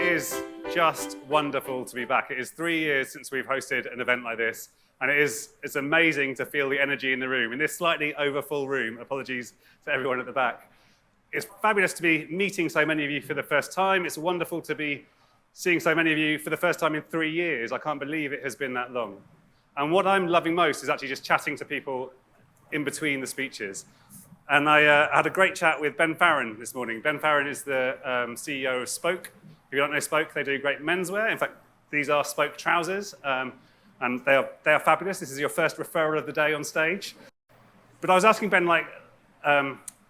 is just wonderful to be back. It is 3 years since we've hosted an event like this, and it's amazing to feel the energy in the room. In this slightly overfull room, apologies to everyone at the back. It's fabulous to be meeting so many of you for the first time. It's wonderful to be seeing so many of you for the first time in 3 years. I can't believe it has been that long. And what I'm loving most is actually just chatting to people in between the speeches. And I had a great chat with Ben Farron this morning. Ben Farron is the CEO of Spoke. If you don't know Spoke, they do great menswear. In fact, these are Spoke trousers, and they are fabulous. This is your first referral of the day on stage. But I was asking Ben,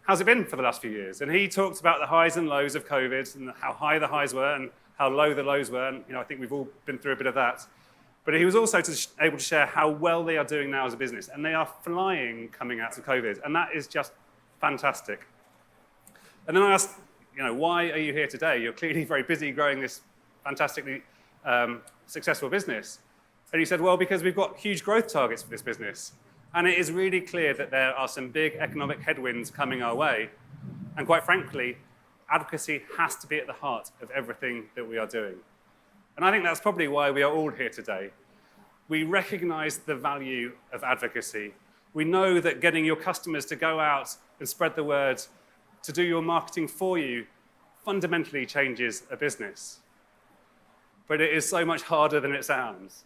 how's it been for the last few years? And he talked about the highs and lows of COVID and how high the highs were and how low the lows were. And I think we've all been through a bit of that. But he was also able to share how well they are doing now as a business. And they are flying coming out of COVID. And that is just fantastic. And then I asked, why are you here today? You're clearly very busy growing this fantastically successful business. And he said, well, because we've got huge growth targets for this business. And it is really clear that there are some big economic headwinds coming our way. And quite frankly, advocacy has to be at the heart of everything that we are doing. And I think that's probably why we are all here today. We recognize the value of advocacy. We know that getting your customers to go out and spread the word, to do your marketing for you, fundamentally changes a business. But it is so much harder than it sounds.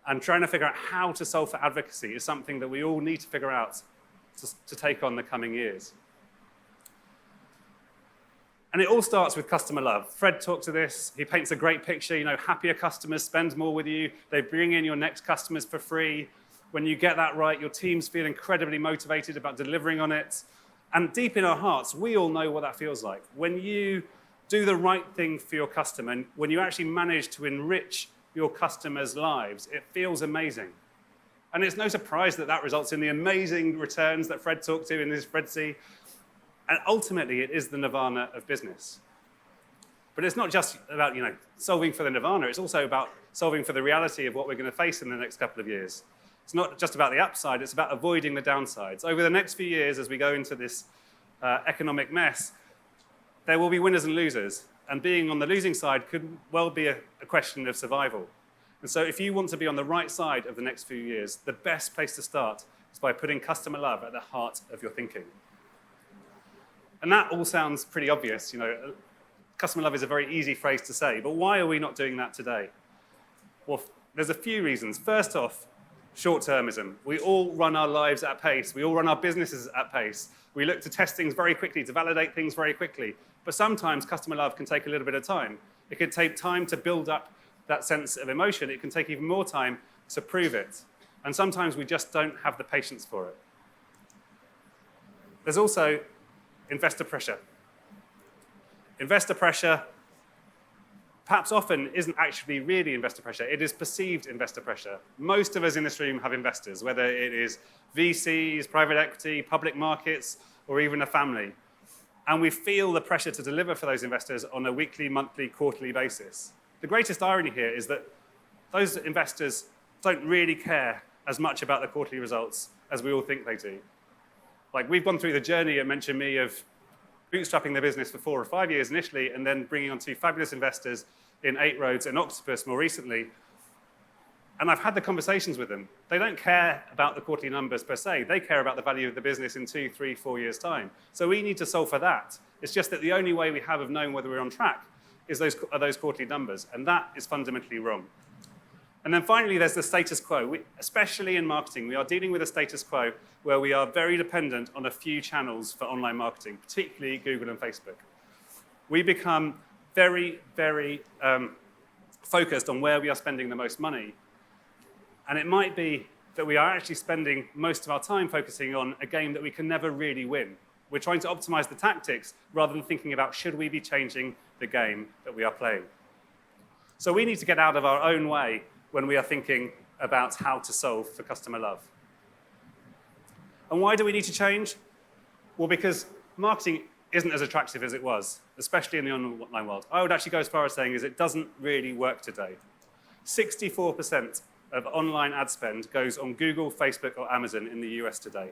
And trying to figure out how to solve for advocacy is something that we all need to figure out to take on the coming years. And it all starts with customer love. Fred talked to this. He paints a great picture. Happier customers spend more with you. They bring in your next customers for free. When you get that right, your teams feel incredibly motivated about delivering on it. And deep in our hearts, we all know what that feels like. When you do the right thing for your customer, and when you actually manage to enrich your customers' lives, it feels amazing. And it's no surprise that that results in the amazing returns that Fred talked to in his spreadsheet. And ultimately, it is the nirvana of business. But it's not just about solving for the nirvana. It's also about solving for the reality of what we're going to face in the next couple of years. It's not just about the upside. It's about avoiding the downsides. Over the next few years, as we go into this economic mess, there will be winners and losers. And being on the losing side could well be a question of survival. And so if you want to be on the right side of the next few years, the best place to start is by putting customer love at the heart of your thinking. And that all sounds pretty obvious. Customer love is a very easy phrase to say, but why are we not doing that today? Well, there's a few reasons. First off, short-termism. We all run our lives at pace. We all run our businesses at pace. We look to test things very quickly, to validate things very quickly. But sometimes customer love can take a little bit of time. It can take time to build up that sense of emotion. It can take even more time to prove it. And sometimes we just don't have the patience for it. There's also investor pressure. Investor pressure, perhaps often, isn't actually really investor pressure. It is perceived investor pressure. Most of us in this room have investors, whether it is VCs, private equity, public markets, or even a family. And we feel the pressure to deliver for those investors on a weekly, monthly, quarterly basis. The greatest irony here is that those investors don't really care as much about the quarterly results as we all think they do. We've gone through the journey at Mention Me of bootstrapping the business for 4 or 5 years initially, and then bringing on 2 fabulous investors in 8 Roads and Octopus more recently. And I've had the conversations with them. They don't care about the quarterly numbers per se. They care about the value of the business in 2, 3, 4 years' time. So we need to solve for that. It's just that the only way we have of knowing whether we're on track is those quarterly numbers, and that is fundamentally wrong. And then finally, there's the status quo. Especially in marketing, we are dealing with a status quo where we are very dependent on a few channels for online marketing, particularly Google and Facebook. We become very, very focused on where we are spending the most money. And it might be that we are actually spending most of our time focusing on a game that we can never really win. We're trying to optimize the tactics rather than thinking about should we be changing the game that we are playing. So we need to get out of our own way when we are thinking about how to solve for customer love. And why do we need to change? Well, because marketing isn't as attractive as it was, especially in the online world. I would actually go as far as saying is it doesn't really work today. 64% of online ad spend goes on Google, Facebook, or Amazon in the US today.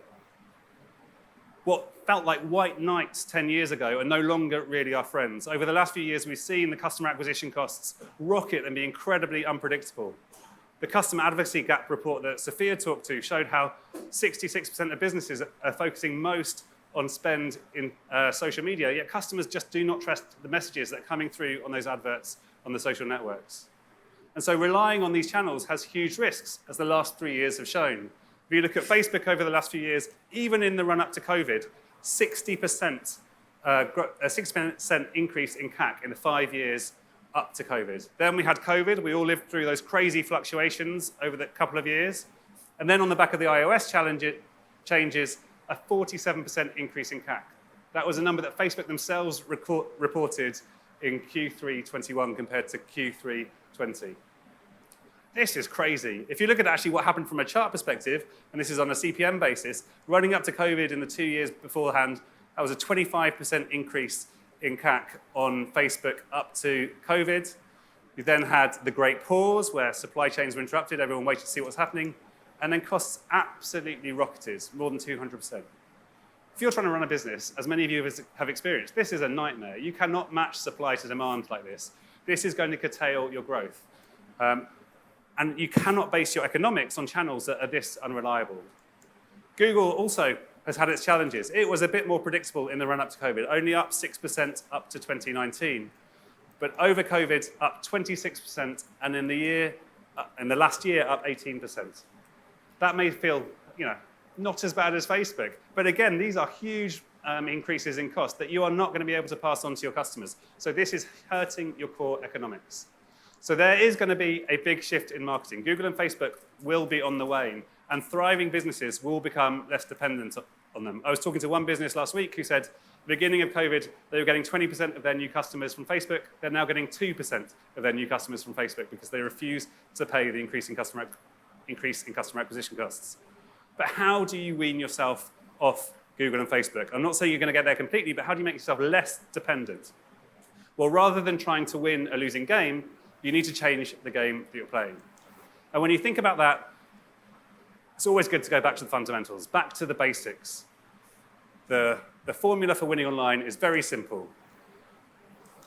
What felt like white knights 10 years ago are no longer really our friends. Over the last few years, we've seen the customer acquisition costs rocket and be incredibly unpredictable. The customer advocacy gap report that Sophia talked to showed how 66% of businesses are focusing most on spend in social media, yet customers just do not trust the messages that are coming through on those adverts on the social networks. And so relying on these channels has huge risks, as the last 3 years have shown. If you look at Facebook over the last few years, even in the run-up to COVID, 60% increase in CAC in the 5 years up to COVID. Then we had COVID. We all lived through those crazy fluctuations over the couple of years. And then on the back of the iOS changes, a 47% increase in CAC. That was a number that Facebook themselves reported in Q3 21 compared to Q3 20. This is crazy. If you look at actually what happened from a chart perspective, and this is on a CPM basis, running up to COVID in the 2 years beforehand, that was a 25% increase in CAC on Facebook up to COVID. You then had the great pause where supply chains were interrupted, everyone waited to see what was happening, and then costs absolutely rocketed, more than 200%. If you're trying to run a business, as many of you have experienced, this is a nightmare. You cannot match supply to demand like this. This is going to curtail your growth. And you cannot base your economics on channels that are this unreliable. Google also has had its challenges. It was a bit more predictable in the run-up to COVID, only up 6% up to 2019. But over COVID, up 26%, and in the last year, up 18%. That may feel, not as bad as Facebook. But again, these are huge increases in cost that you are not going to be able to pass on to your customers. So this is hurting your core economics. So there is going to be a big shift in marketing. Google and Facebook will be on the wane, and thriving businesses will become less dependent on them. I was talking to one business last week who said, beginning of COVID, they were getting 20% of their new customers from Facebook. They're now getting 2% of their new customers from Facebook because they refuse to pay the increase in customer acquisition costs. But how do you wean yourself off Google and Facebook? I'm not saying you're going to get there completely, but how do you make yourself less dependent? Well, rather than trying to win a losing game, you need to change the game that you're playing. And when you think about that, it's always good to go back to the fundamentals, back to the basics. The formula for winning online is very simple.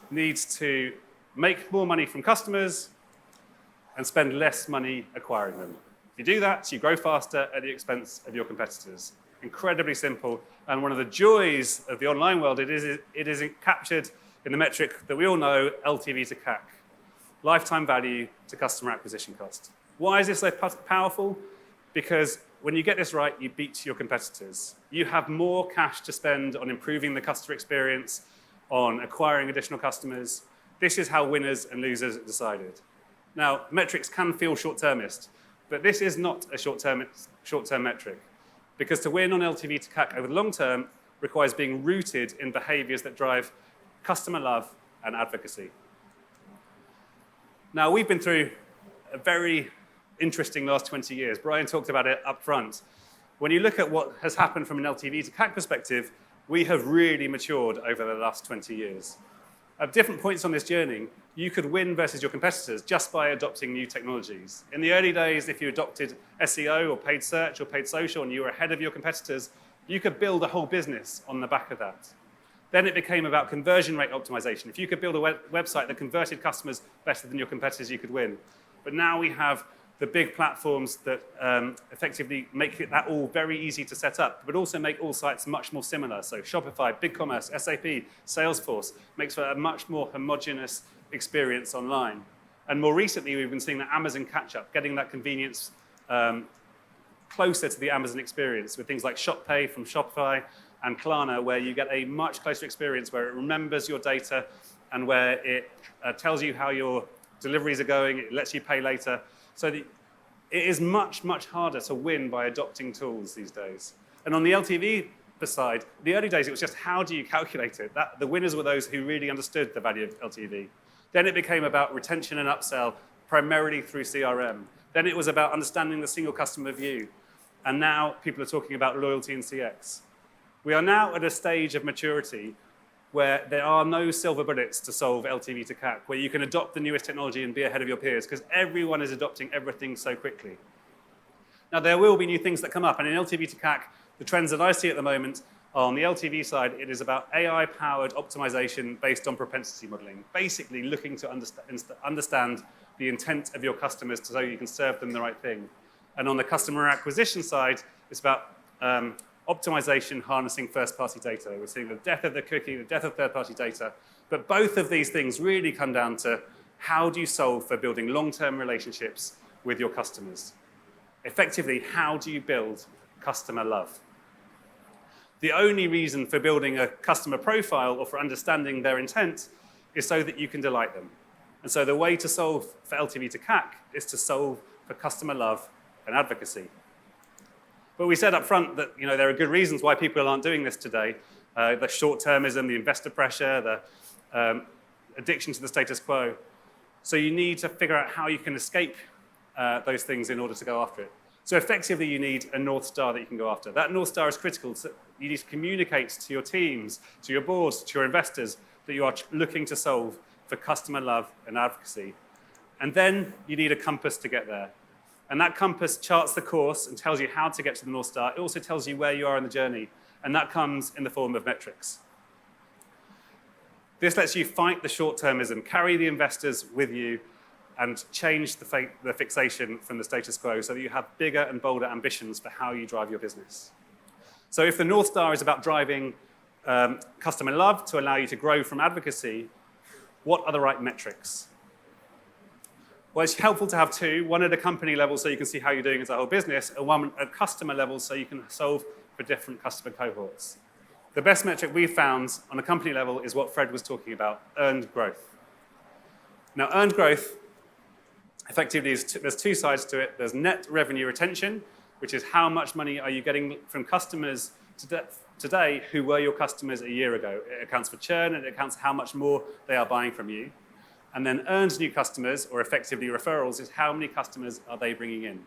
Needs to make more money from customers and spend less money acquiring them. If you do that, you grow faster at the expense of your competitors. Incredibly simple. And one of the joys of the online world, it is captured in the metric that we all know, LTV to CAC. Lifetime value to customer acquisition cost. Why is this so powerful? Because when you get this right, you beat your competitors. You have more cash to spend on improving the customer experience, on acquiring additional customers. This is how winners and losers are decided. Now, metrics can feel short-termist, but this is not a short-term metric, because to win on LTV to CAC over the long term requires being rooted in behaviors that drive customer love and advocacy. Now, we've been through a very interesting last 20 years. Brian talked about it up front. When you look at what has happened from an LTV to CAC perspective, we have really matured over the last 20 years. At different points on this journey, you could win versus your competitors just by adopting new technologies. In the early days, if you adopted SEO or paid search or paid social and you were ahead of your competitors, you could build a whole business on the back of that. Then it became about conversion rate optimization. If you could build a website that converted customers better than your competitors, you could win. But now we have the big platforms that effectively make that all very easy to set up, but also make all sites much more similar. So Shopify, BigCommerce, SAP, Salesforce makes for a much more homogeneous experience online. And more recently, we've been seeing that Amazon catch up, getting that convenience closer to the Amazon experience with things like ShopPay from Shopify and Klarna, where you get a much closer experience where it remembers your data and where it tells you how your deliveries are going, it lets you pay later. So it is much, much harder to win by adopting tools these days. And on the LTV side, the early days, it was just how do you calculate it? The winners were those who really understood the value of LTV. Then it became about retention and upsell, primarily through CRM. Then it was about understanding the single customer view. And now people are talking about loyalty and CX. We are now at a stage of maturity where there are no silver bullets to solve LTV to CAC, where you can adopt the newest technology and be ahead of your peers, because everyone is adopting everything so quickly. Now, there will be new things that come up, and in LTV to CAC, the trends that I see at the moment On the LTV side, it is about AI-powered optimization based on propensity modeling, basically looking to understand the intent of your customers so you can serve them the right thing. And on the customer acquisition side, it's about optimization harnessing first-party data. We're seeing the death of the cookie, the death of third-party data. But both of these things really come down to how do you solve for building long-term relationships with your customers? Effectively, how do you build customer love? The only reason for building a customer profile or for understanding their intent is so that you can delight them. And so the way to solve for LTV to CAC is to solve for customer love and advocacy. But we said up front that there are good reasons why people aren't doing this today. The short-termism, the investor pressure, the addiction to the status quo. So you need to figure out how you can escape those things in order to go after it. So effectively, you need a North Star that you can go after. That North Star is critical. So you need to communicate to your teams, to your boards, to your investors that you are looking to solve for customer love and advocacy. And then you need a compass to get there. And that compass charts the course and tells you how to get to the North Star. It also tells you where you are in the journey. And that comes in the form of metrics. This lets you fight the short-termism, carry the investors with you, and change the fixation from the status quo so that you have bigger and bolder ambitions for how you drive your business. So if the North Star is about driving customer love to allow you to grow from advocacy, what are the right metrics? Well, it's helpful to have two, one at a company level so you can see how you're doing as a whole business, and one at customer level so you can solve for different customer cohorts. The best metric we've found on a company level is what Fred was talking about, earned growth. Now, earned growth, effectively, there's two sides to it. There's net revenue retention, which is how much money are you getting from customers today who were your customers a year ago. It accounts for churn, and it accounts how much more they are buying from you. And then earned new customers, or effectively referrals, is how many customers are they bringing in.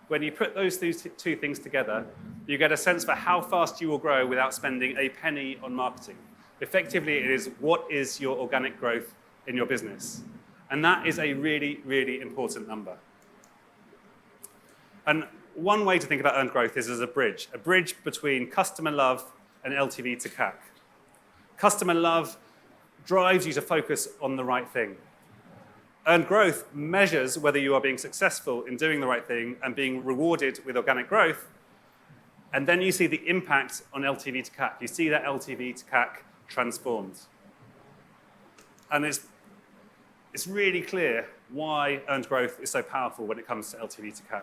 When you put those two things together, you get a sense for how fast you will grow without spending a penny on marketing. Effectively, it is what is your organic growth in your business. And that is a really, really important number. And one way to think about earned growth is as a bridge between customer love and LTV to CAC. Customer love drives you to focus on the right thing. Earned growth measures whether you are being successful in doing the right thing and being rewarded with organic growth. And then you see the impact on LTV to CAC. You see that LTV to CAC transformed. And it's really clear why earned growth is so powerful when it comes to LTV to CAC.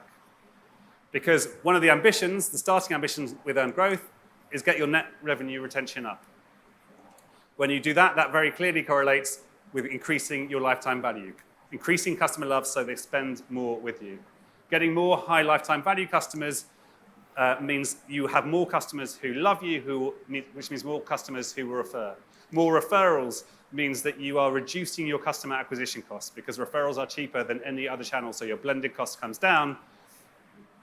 Because one of the ambitions, the starting ambitions with earned growth, is get your net revenue retention up. When you do that, that very clearly correlates with increasing your lifetime value, increasing customer love so they spend more with you. Getting more high lifetime value customers means you have more customers who love you, which means more customers who will refer. More referrals means that you are reducing your customer acquisition costs because referrals are cheaper than any other channel, so your blended cost comes down.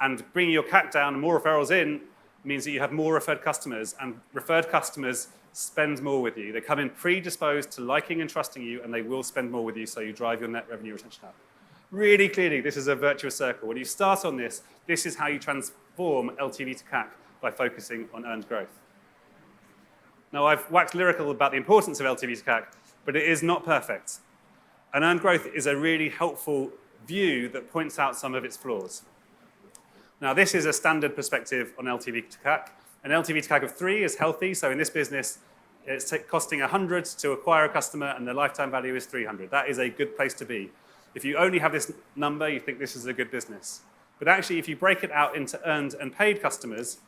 And bringing your CAC down and more referrals in means that you have more referred customers, and referred customers spend more with you. They come in predisposed to liking and trusting you, and they will spend more with you, so you drive your net revenue retention up. Really clearly, this is a virtuous circle. When you start on this is how you transform LTV to CAC by focusing on earned growth. Now, I've waxed lyrical about the importance of LTV to CAC, but it is not perfect. And earned growth is a really helpful view that points out some of its flaws. Now, this is a standard perspective on LTV to CAC. An LTV to CAC of 3 is healthy. So in this business, it's costing 100 to acquire a customer, and the lifetime value is 300. That is a good place to be. If you only have this number, you think this is a good business. But actually, if you break it out into earned and paid customers,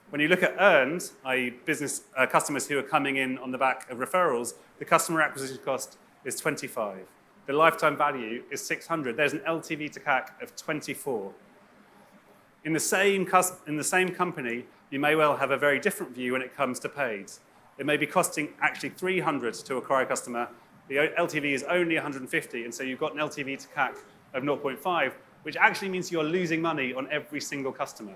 when you look at earned, i.e. business customers who are coming in on the back of referrals, the customer acquisition cost is 25. The lifetime value is 600. There's an LTV to CAC of 24. In the same company, you may well have a very different view when it comes to paid. It may be costing actually 300 to acquire a customer. The LTV is only 150, and so you've got an LTV to CAC of 0.5, which actually means you're losing money on every single customer.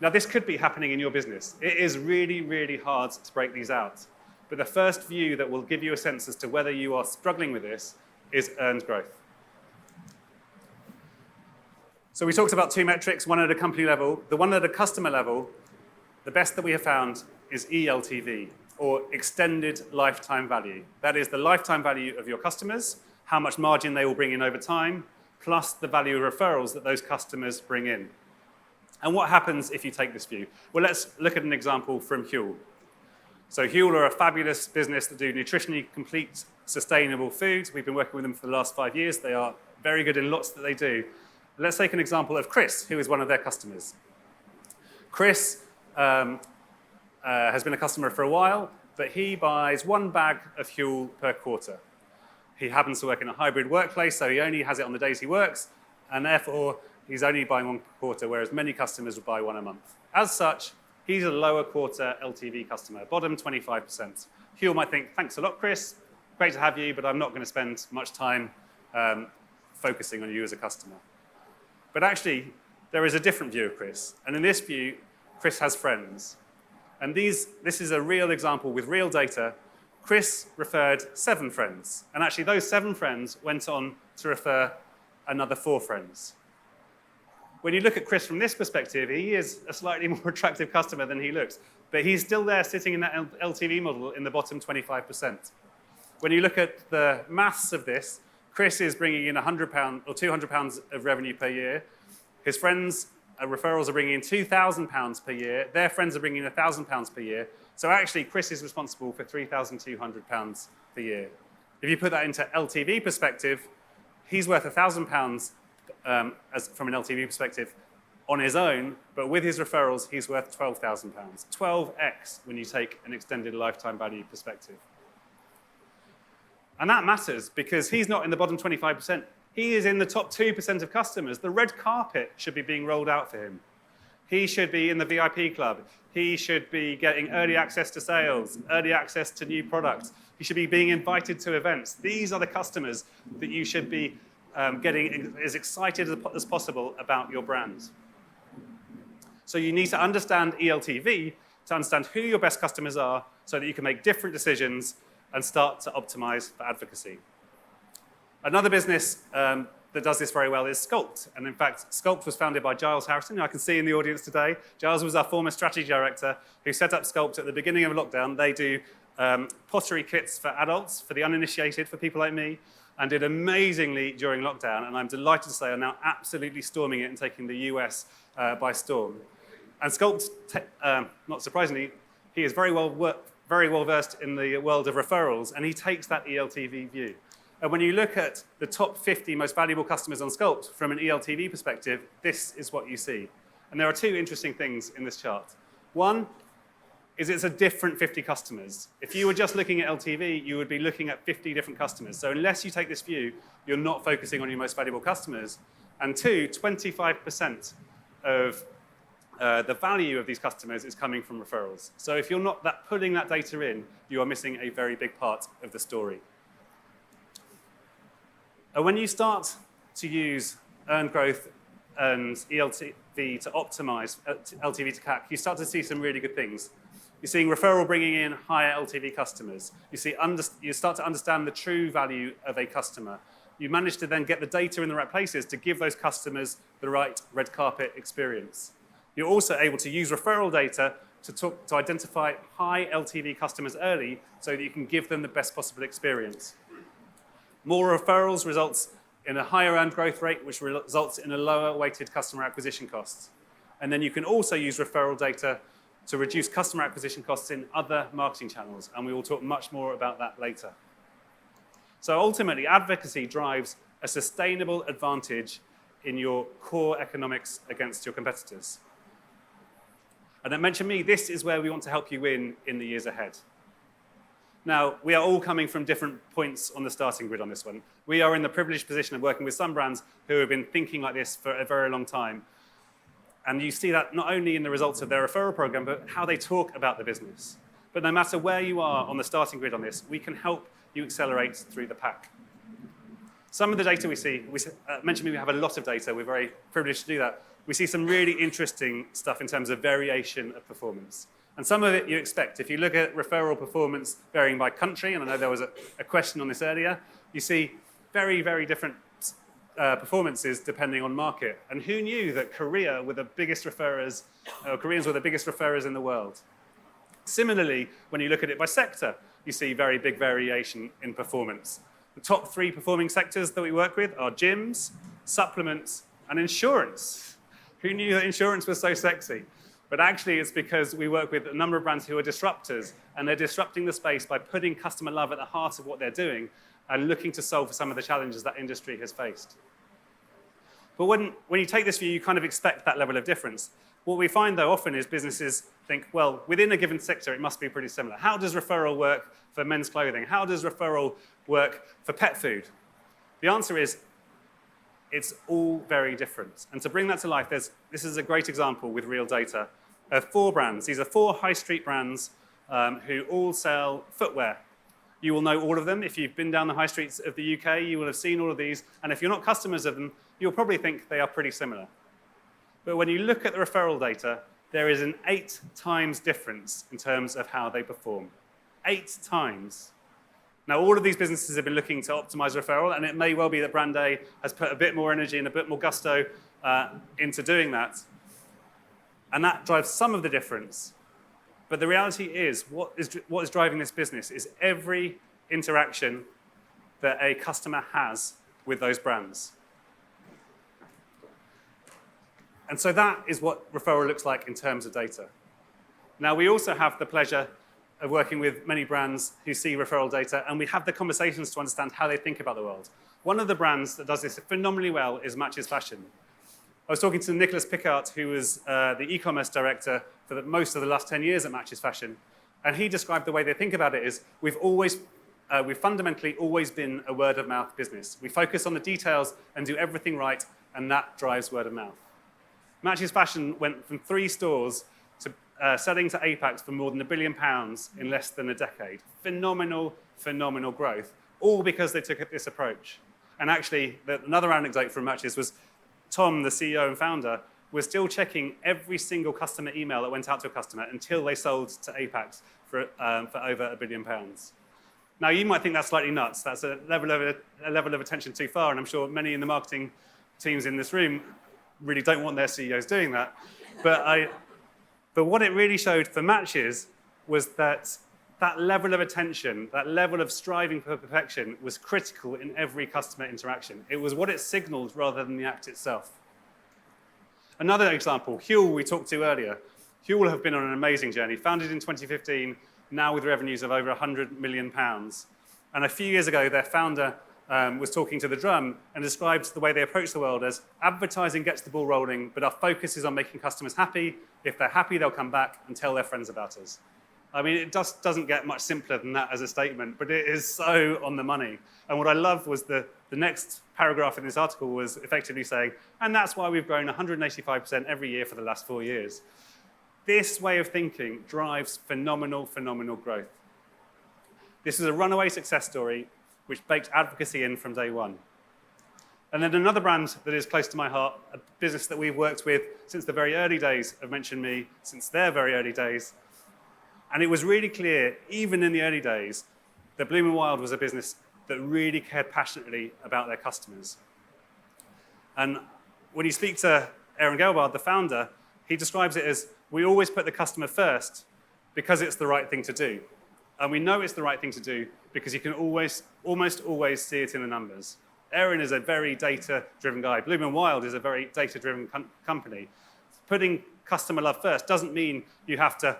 Now, this could be happening in your business. It is really, really hard to break these out. But the first view that will give you a sense as to whether you are struggling with this is earned growth. So we talked about two metrics, one at a company level. The one at a customer level, the best that we have found is ELTV, or extended lifetime value. That is the lifetime value of your customers, how much margin they will bring in over time, plus the value of referrals that those customers bring in. And what happens if you take this view? Well, let's look at an example from Huel. So Huel are a fabulous business that do nutritionally complete, sustainable foods. We've been working with them for the last 5 years. They are very good in lots that they do. Let's take an example of Chris, who is one of their customers. Chris has been a customer for a while, but he buys 1 bag of Huel per quarter. He happens to work in a hybrid workplace, so he only has it on the days he works, and therefore he's only buying 1 per quarter, whereas many customers would buy 1 a month. As such, he's a lower quarter LTV customer, bottom 25%. Huel might think, thanks a lot, Chris. Great to have you, but I'm not going to spend much time focusing on you as a customer. But actually, there is a different view of Chris. And in this view, Chris has friends. And this is a real example with real data. Chris referred 7 friends. And actually, those 7 friends went on to refer another 4 friends. When you look at Chris from this perspective, he is a slightly more attractive customer than he looks. But he's still there sitting in that LTV model in the bottom 25%. When you look at the maths of this, Chris is bringing in £100 or £200 of revenue per year. His friends' referrals are bringing in £2,000 per year. Their friends are bringing in £1,000 per year. So actually, Chris is responsible for £3,200 per year. If you put that into LTV perspective, he's worth £1,000 from an LTV perspective on his own, but with his referrals, he's worth £12,000. 12x when you take an extended lifetime value perspective. And that matters because he's not in the bottom 25%. He is in the top 2% of customers. The red carpet should be being rolled out for him. He should be in the VIP club. He should be getting early access to sales, early access to new products. He should be being invited to events. These are the customers that you should be getting as excited as possible about your brand. So you need to understand ELTV to understand who your best customers are so that you can make different decisions and start to optimize for advocacy. Another business that does this very well is Sculpt. And in fact, Sculpt was founded by Giles Harrison, who I can see in the audience today. Giles was our former strategy director who set up Sculpt at the beginning of lockdown. They do pottery kits for adults, for the uninitiated, for people like me, and did amazingly during lockdown. And I'm delighted to say are now absolutely storming it and taking the US by storm. And Sculpt, not surprisingly, he is very well versed in the world of referrals, and he takes that ELTV view. And when you look at the top 50 most valuable customers on Sculpt from an ELTV perspective, this is what you see. And there are 2 interesting things in this chart. One is it's a different 50 customers. If you were just looking at LTV, you would be looking at 50 different customers. So unless you take this view, you're not focusing on your most valuable customers. And 2, 25% of the value of these customers is coming from referrals. So if you're not pulling that data in, you are missing a very big part of the story. And when you start to use earned growth and ELTV to optimize LTV to CAC, you start to see some really good things. You're seeing referral bringing in higher LTV customers. You start to understand the true value of a customer. You manage to then get the data in the right places to give those customers the right red carpet experience. You're also able to use referral data to identify high LTV customers early so that you can give them the best possible experience. More referrals results in a higher earned growth rate, which results in a lower weighted customer acquisition costs. And then you can also use referral data to reduce customer acquisition costs in other marketing channels. And we will talk much more about that later. So ultimately, advocacy drives a sustainable advantage in your core economics against your competitors. And at Mention Me, this is where we want to help you win in the years ahead. Now, we are all coming from different points on the starting grid on this one. We are in the privileged position of working with some brands who have been thinking like this for a very long time. And you see that not only in the results of their referral program, but how they talk about the business. But no matter where you are on the starting grid on this, we can help you accelerate through the pack. Some of the data we see, Mention Me, we have a lot of data. We're very privileged to do that. We see some really interesting stuff in terms of variation of performance. And some of it you expect. If you look at referral performance varying by country, and I know there was a question on this earlier, you see very, very different performances depending on market. And who knew that Koreans were the biggest referrers in the world? Similarly, when you look at it by sector, you see very big variation in performance. The top 3 performing sectors that we work with are gyms, supplements, and insurance. Who knew that insurance was so sexy? But actually, it's because we work with a number of brands who are disruptors, and they're disrupting the space by putting customer love at the heart of what they're doing and looking to solve for some of the challenges that industry has faced. But when you take this view, you kind of expect that level of difference. What we find, though, often is businesses think, well, within a given sector, it must be pretty similar. How does referral work for men's clothing? How does referral work for pet food? The answer is, it's all very different. And to bring that to life, this is a great example with real data of 4 brands. These are 4 high street brands who all sell footwear. You will know all of them. If you've been down the high streets of the UK, you will have seen all of these. And if you're not customers of them, you'll probably think they are pretty similar. But when you look at the referral data, there is an 8 times difference in terms of how they perform. 8 times. Now, all of these businesses have been looking to optimize referral, and it may well be that Brand A has put a bit more energy and a bit more gusto into doing that. And that drives some of the difference. But the reality is, what is driving this business is every interaction that a customer has with those brands. And so that is what referral looks like in terms of data. Now, we also have the pleasure of working with many brands who see referral data, and we have the conversations to understand how they think about the world. One of the brands that does this phenomenally well is Matches Fashion. I was talking to Nicholas Pickart, who was the e-commerce director for most of the last 10 years at Matches Fashion, and he described the way they think about it is we've fundamentally always been a word-of-mouth business. We focus on the details and do everything right, and that drives word of mouth. Matches Fashion went from 3 stores to selling to Apex for more than £1 billion in less than a decade. Phenomenal, phenomenal growth, all because they took this approach. And actually, another anecdote from Matches was Tom, the CEO and founder, was still checking every single customer email that went out to a customer until they sold to Apex for over £1 billion. Now, you might think that's slightly nuts. That's a level of attention too far, and I'm sure many in the marketing teams in this room really don't want their CEOs doing that. But what it really showed for Matches was that level of attention, that level of striving for perfection was critical in every customer interaction. It was what it signaled rather than the act itself. Another example, Huel, we talked to earlier. Huel have been on an amazing journey, founded in 2015, now with revenues of over £100 million. And a few years ago, their founder was talking to The Drum and described the way they approach the world as advertising gets the ball rolling, but our focus is on making customers happy. If they're happy, they'll come back and tell their friends about us. I mean, it just doesn't get much simpler than that as a statement, but it is so on the money. And what I loved was the next paragraph in this article was effectively saying, and that's why we've grown 185% every year for the last 4 years. This way of thinking drives phenomenal, phenomenal growth. This is a runaway success story which baked advocacy in from day one. And then another brand that is close to my heart, a business that we've worked with since the very early days of Mention Me, since their very early days. And it was really clear, even in the early days, that Bloom & Wild was a business that really cared passionately about their customers. And when you speak to Aaron Gelbard, the founder, he describes it as, we always put the customer first because it's the right thing to do. And we know it's the right thing to do because you can almost always see it in the numbers. Aaron is a very data-driven guy. Bloom & Wild is a very data-driven company. Putting customer love first doesn't mean you have to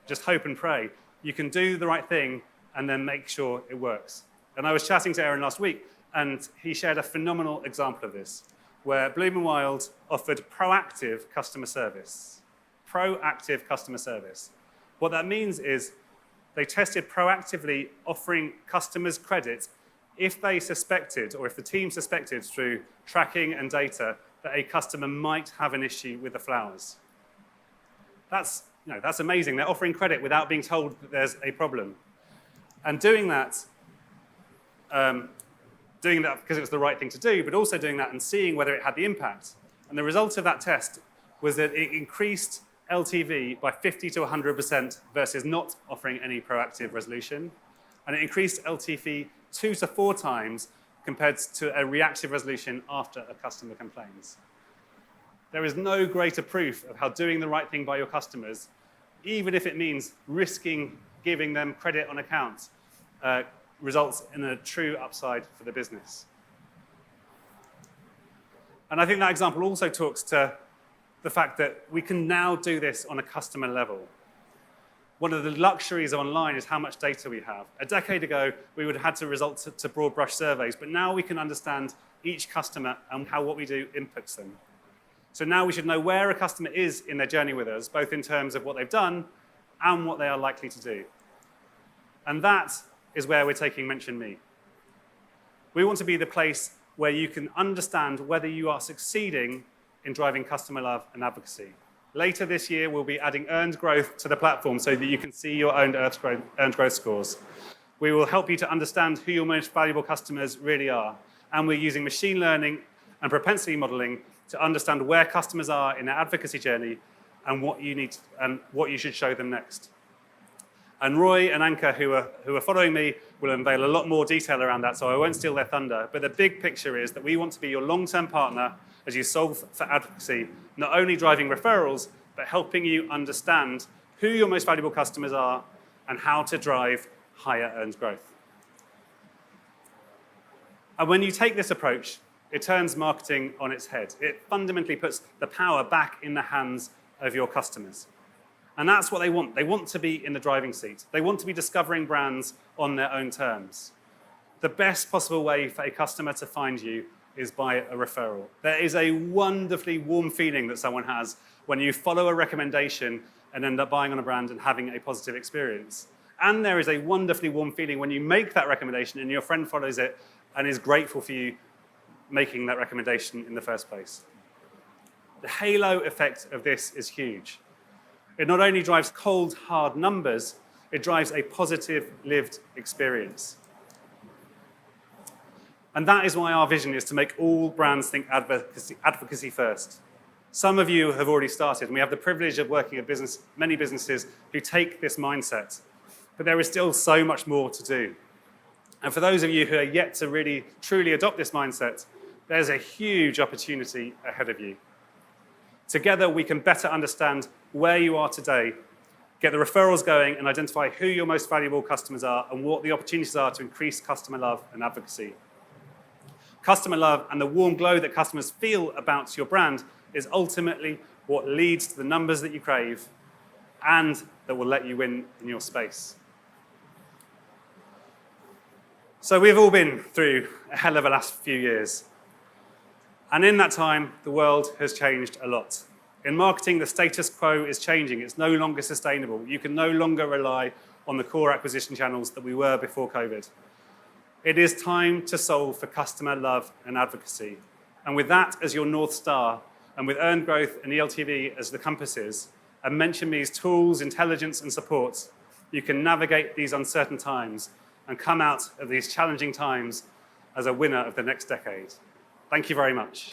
just hope and pray. You can do the right thing and then make sure it works. And I was chatting to Aaron last week, and he shared a phenomenal example of this, where Bloom & Wild offered proactive customer service. Proactive customer service. What that means is they tested proactively offering customers credit if they suspected, or if the team suspected through tracking and data, that a customer might have an issue with the flowers. That's amazing. They're offering credit without being told that there's a problem. And doing that because it was the right thing to do, but also doing that and seeing whether it had the impact. And the result of that test was that it increased LTV by 50 to 100% versus not offering any proactive resolution. And it increased LTV 2 to 4 times compared to a reactive resolution after a customer complains. There is no greater proof of how doing the right thing by your customers even if it means risking giving them credit on account, results in a true upside for the business. And I think that example also talks to the fact that we can now do this on a customer level. One of the luxuries of online is how much data we have. A decade ago, we would have had to resort to broad brush surveys, but now we can understand each customer and how what we do inputs them. So now we should know where a customer is in their journey with us, both in terms of what they've done and what they are likely to do. And that is where we're taking Mention Me. We want to be the place where you can understand whether you are succeeding in driving customer love and advocacy. Later this year, we'll be adding earned growth to the platform so that you can see your own earned growth scores. We will help you to understand who your most valuable customers really are. And we're using machine learning and propensity modeling to understand where customers are in their advocacy journey and what you need and what you should show them next. And Roy and Anka, who are following me, will unveil a lot more detail around that, so I won't steal their thunder. But the big picture is that we want to be your long-term partner as you solve for advocacy, not only driving referrals, but helping you understand who your most valuable customers are and how to drive higher earned growth. And when you take this approach, it turns marketing on its head. It fundamentally puts the power back in the hands of your customers. And that's what they want. They want to be in the driving seat. They want to be discovering brands on their own terms. The best possible way for a customer to find you is by a referral. There is a wonderfully warm feeling that someone has when you follow a recommendation and end up buying on a brand and having a positive experience. And there is a wonderfully warm feeling when you make that recommendation and your friend follows it and is grateful for you making that recommendation in the first place. The halo effect of this is huge. It not only drives cold, hard numbers, it drives a positive lived experience. And that is why our vision is to make all brands think advocacy first. Some of you have already started, and we have the privilege of working at many businesses who take this mindset. But there is still so much more to do. And for those of you who are yet to really, truly adopt this mindset, there's a huge opportunity ahead of you. Together, we can better understand where you are today, get the referrals going, and identify who your most valuable customers are and what the opportunities are to increase customer love and advocacy. Customer love and the warm glow that customers feel about your brand is ultimately what leads to the numbers that you crave and that will let you win in your space. So we've all been through a hell of a last few years. And in that time, the world has changed a lot. In marketing, the status quo is changing. It's no longer sustainable. You can no longer rely on the core acquisition channels that we were before COVID. It is time to solve for customer love and advocacy. And with that as your North Star, and with earned growth and ELTV as the compasses, and Mention Me's tools, intelligence, and support, you can navigate these uncertain times and come out of these challenging times as a winner of the next decade. Thank you very much.